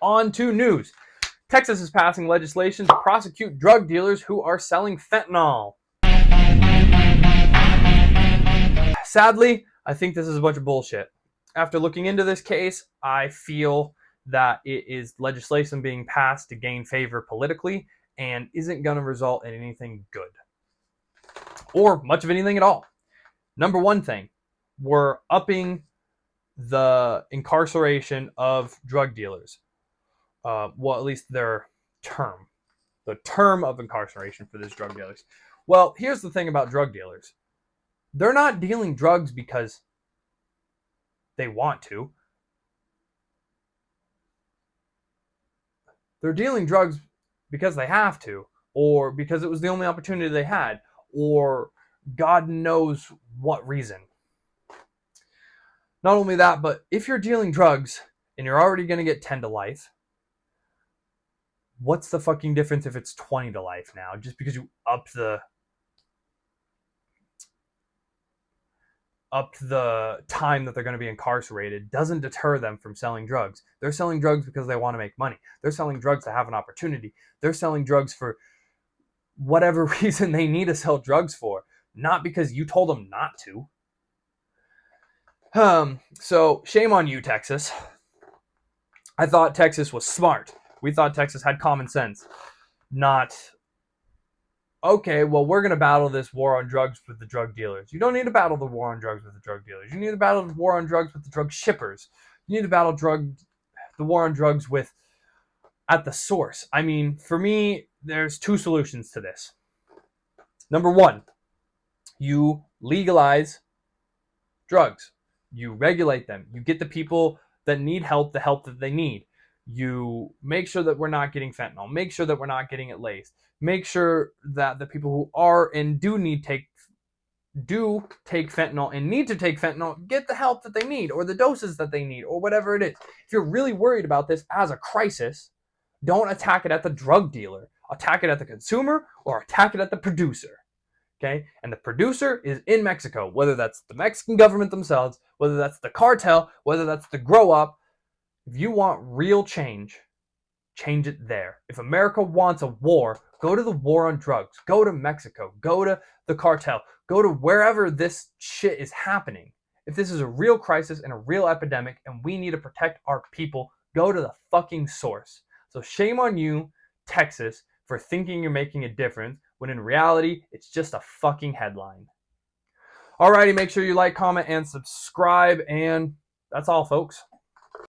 on to news. Texas is passing legislation to prosecute drug dealers who are selling fentanyl. Sadly, I think this is a bunch of bullshit. After looking into this case, I feel that it is legislation being passed to gain favor politically and isn't going to result in anything good. Or much of anything at all. Number one thing, we're upping the incarceration of drug dealers. Well, at least their term. The term of incarceration for these drug dealers. Well, here's the thing about drug dealers. They're not dealing drugs because they want to. They're dealing drugs because they have to, or because it was the only opportunity they had, or God knows what reason. Not only that, but if you're dealing drugs and you're already going to get 10 to life, what's the fucking difference if it's 20 to life now? Just because you up the time that they're going to be incarcerated doesn't deter them from selling drugs. They're selling drugs because they want to make money. They're selling drugs to have an opportunity. They're selling drugs for whatever reason they need to sell drugs for, not because you told them not to. So shame on you, Texas. I thought Texas was smart. We thought Texas had common sense. Not, okay, well, we're going to battle this war on drugs with the drug dealers. You don't need to battle the war on drugs with the drug dealers. You need to battle the war on drugs with the drug shippers. You need to battle the war on drugs with at the source. I mean, for me, there's two solutions to this. Number one, you legalize drugs. You regulate them. You get the people that need help the help that they need. You make sure that we're not getting fentanyl. Make sure that we're not getting it laced. Make sure that the people who are and do take fentanyl and need to take fentanyl get the help that they need, or the doses that they need, or whatever it is. If you're really worried about this as a crisis, don't attack it at the drug dealer. Attack it at the consumer, or attack it at the producer. Okay? And the producer is in Mexico, whether that's the Mexican government themselves, whether that's the cartel, whether that's the grow up. If you want real change, change it there. If America wants a war, go to the war on drugs. Go to Mexico. Go to the cartel. Go to wherever this shit is happening. If this is a real crisis and a real epidemic and we need to protect our people, go to the fucking source. So shame on you, Texas, for thinking you're making a difference when in reality, it's just a fucking headline. Alrighty, make sure you like, comment, and subscribe, and that's all, folks.